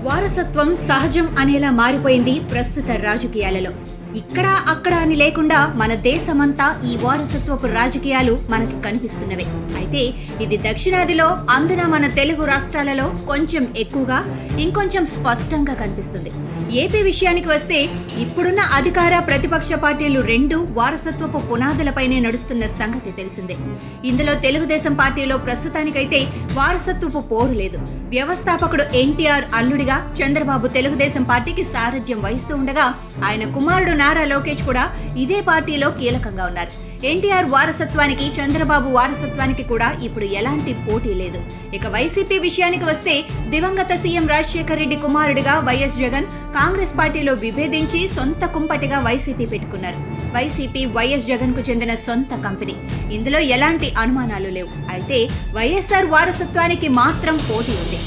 వారసత్వం సహజం అనేలా మారిపోయింది ప్రస్తుత రాజకీయాలలో. ఇక్కడ అక్కడ అని లేకుండా మన దేశమంతా ఈ వారసత్వపు రాజకీయాలు మనకి కనిపిస్తున్నవే. అయితే ఇది దక్షిణాదిలో, అందున మన తెలుగు రాష్ట్రాలలో కొంచెం ఎక్కువగా, ఇంకొంచెం స్పష్టంగా కనిపిస్తుంది. ఏపీ విషయానికి వస్తే ఇప్పుడున్న అధికార ప్రతిపక్ష పార్టీలు రెండు వారసత్వపు పునాదులపైనే నడుస్తున్న సంగతి తెలిసిందే. ఇందులో తెలుగుదేశం పార్టీలో ప్రస్తుతానికైతే వారసత్వపు పోరు లేదు. వ్యవస్థాపకుడు ఎన్టీఆర్ అల్లుడిగా చంద్రబాబు తెలుగుదేశం పార్టీకి సారథ్యం వహిస్తూ ఉండగా, ఆయన కుమారుడు నారా లోకేష్ కూడా ఇదే పార్టీలో కీలకంగా ఉన్నారు. ఎన్టీఆర్ వారసత్వానికి, చంద్రబాబు వారసత్వానికి కూడా ఇప్పుడు ఎలాంటి పోటీ లేదు. ఇక వైసీపీ విషయానికి వస్తే దివంగత సీఎం రాజశేఖర్ రెడ్డి కుమారుడిగా వైఎస్ జగన్ కాంగ్రెస్ పార్టీలో విభేదించి సొంత కుంపటిగా వైసీపీ పెట్టుకున్నారు. వైసీపీ వైఎస్ జగన్ కు చెందిన సొంత కంపెనీ. ఇందులో ఎలాంటి అనుమానాలు లేవు. అయితే వైఎస్ఆర్ వారసత్వానికి మాత్రం పోటీ ఉంది.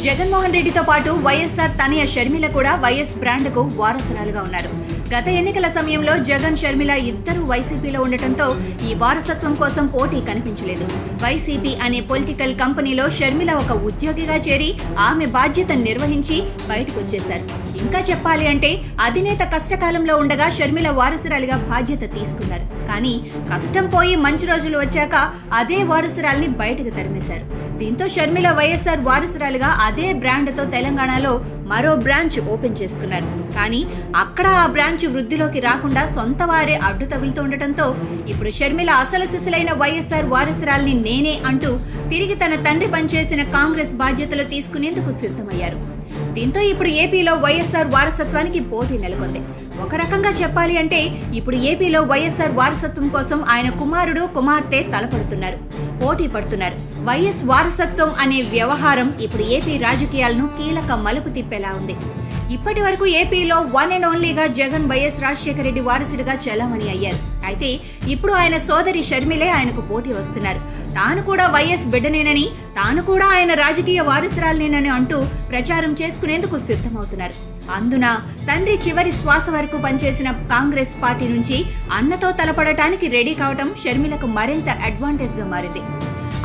జగన్మోహన్ రెడ్డితో పాటు వైఎస్ఆర్ తనయ షర్మిల కూడా వైఎస్ బ్రాండ్కు వారసురాలుగా ఉన్నారు. గత ఎన్నికల సమయంలో జగన్, షర్మిల ఇద్దరు వైసీపీలో ఉండటంతో ఈ వారసత్వం కోసం పోటీ కనిపించలేదు. వైసీపీ అనే పొలిటికల్ కంపెనీలో షర్మిల ఒక ఉద్యోగిగా చేరి ఆమె బాధ్యత నిర్వహించి బయటకు వచ్చేశారు. ఇంకా చెప్పాలి అంటే అధినేత కష్టకాలంలో ఉండగా షర్మిల వారసురాలిగా బాధ్యత తీసుకున్నారు. కానీ కష్టం పోయి మంచి రోజులు వచ్చాక అదే వారసురాల్ని బయటకు తరిమేశారు. దీంతో షర్మిల వైఎస్ఆర్ వారసురాలుగా అదే బ్రాండ్తో తెలంగాణలో మరో బ్రాంచ్ ఓపెన్ చేసుకున్నారు. కానీ అక్కడ ఆ బ్రాంచ్ వృద్ధిలోకి రాకుండా సొంత వారే అడ్డు తగులుతూ ఉండటంతో ఇప్పుడు షర్మిల అసలు సిసలైన వైఎస్ఆర్ వారసురాల్ని నేనే అంటూ తిరిగి తన తండ్రి పనిచేసిన కాంగ్రెస్ బాధ్యతలు తీసుకునేందుకు సిద్ధమయ్యారు. దీంతో ఇప్పుడు ఏపీలో వైఎస్ఆర్ వారసత్వానికి పోటీ నెలకొంది. ఒక రకంగా చెప్పాలి అంటే ఇప్పుడు ఏపీలో వైఎస్ఆర్ వారసత్వం కోసం ఆయన కుమారుడు, కుమార్తె తలపడుతున్నారు, పోటీ పడుతున్నారు. వైఎస్ వారసత్వం అనే వ్యవహారం ఇప్పుడు ఏపీ రాజకీయాలను కీలక మలుపు తిప్పేలా ఉంది. ఇప్పటి వరకు ఏపీలో వన్ అండ్ ఓన్లీగా జగన్ వైఎస్ రాజశేఖర రెడ్డి వారసుడిగా చలామణి అయ్యారు. అయితే ఇప్పుడు ఆయన సోదరి షర్మిలే ఆయనకు పోటీ వస్తున్నారు. తాను కూడా వైఎస్ బిడ్డనేనని, తాను కూడా ఆయన రాజకీయ వారసురాలనేనని అంటూ ప్రచారం చేసుకునేందుకు సిద్ధమవుతున్నారు. అందున తండ్రి చివరి శ్వాస వరకు పనిచేసిన కాంగ్రెస్ పార్టీ నుంచి అన్నతో తలపడటానికి రెడీ కావటం షర్మిలకు మరింత అడ్వాంటేజ్ గా మారింది.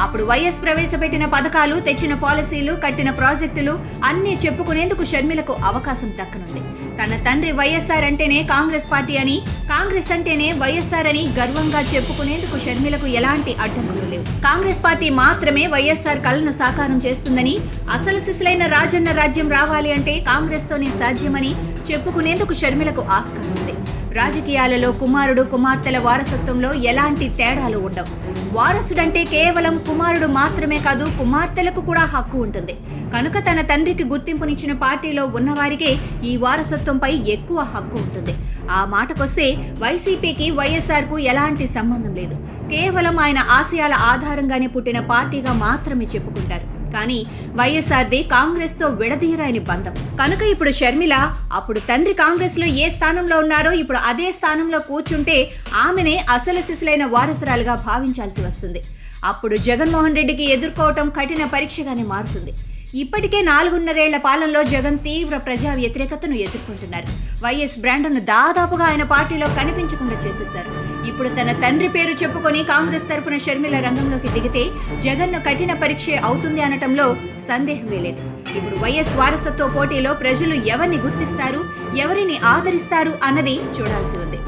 అప్పుడు వైఎస్ ప్రవేశపెట్టిన పథకాలు, తెచ్చిన పాలసీలు, కట్టిన ప్రాజెక్టులు అన్నీ చెప్పుకునేందుకు షర్మిలకు అవకాశం దక్కనుంది. తన తండ్రి వైఎస్ఆర్ అంటేనే కాంగ్రెస్ పార్టీ అని, కాంగ్రెస్ అంటేనే వైఎస్ఆర్ అని గర్వంగా చెప్పుకునేందుకు షర్మిలకు ఎలాంటి అడ్డంకులు లేవు. కాంగ్రెస్ పార్టీ మాత్రమే వైఎస్ఆర్ కలను సాకారం చేస్తుందని, అసలు సిసలైన రాజన్న రాజ్యం రావాలి అంటే కాంగ్రెస్ తోనే సాధ్యమని చెప్పుకునేందుకు షర్మిలకు ఆస్కారం ఉంది. రాజకీయాలలో కుమారుడు, కుమార్తెల వారసత్వంలో ఎలాంటి తేడాలు ఉండవు. వారసుడంటే కేవలం కుమారుడు మాత్రమే కాదు, కుమార్తెలకు కూడా హక్కు ఉంటుంది. కనుక తన తండ్రికి గుర్తింపునిచ్చిన పార్టీలో ఉన్నవారికే ఈ వారసత్వంపై ఎక్కువ హక్కు ఉంటుంది. ఆ మాటకొస్తే వైసీపీకి వైఎస్ఆర్ కు ఎలాంటి సంబంధం లేదు. కేవలం ఆయన ఆశయాల ఆధారంగానే పుట్టిన పార్టీగా మాత్రమే చెప్పుకుంటారు. కానీ వైఎస్ఆర్ది కాంగ్రెస్ తో విడదీయరాని బంధం. కనుక ఇప్పుడు షర్మిల అప్పుడు తండ్రి కాంగ్రెస్ లో ఏ స్థానంలో ఉన్నారో ఇప్పుడు అదే స్థానంలో కూర్చుంటే ఆమెనే అసలు సిసలైన వారసురాలుగా భావించాల్సి వస్తుంది. అప్పుడు జగన్మోహన్ రెడ్డికి ఎదుర్కోవటం కఠిన పరీక్షగానే మారుతుంది. ఇప్పటికే 4.5 ఏళ్ల పాలనలో జగన్ తీవ్ర ప్రజా వ్యతిరేకతను ఎదుర్కొంటున్నారు. వైఎస్ బ్రాండ్ను దాదాపుగా ఆయన పార్టీలో కనిపించకుండా చేసేశారు. ఇప్పుడు తన తండ్రి పేరు చెప్పుకొని కాంగ్రెస్ తరపున షర్మిల రంగంలోకి దిగితే జగన్ను కఠిన పరీక్ష అవుతుంది అనటంలో సందేహమే లేదు. ఇప్పుడు వైఎస్ వారసత్వ పోటీలో ప్రజలు ఎవరిని గుర్తిస్తారు, ఎవరిని ఆదరిస్తారు అన్నది చూడాల్సి ఉంది.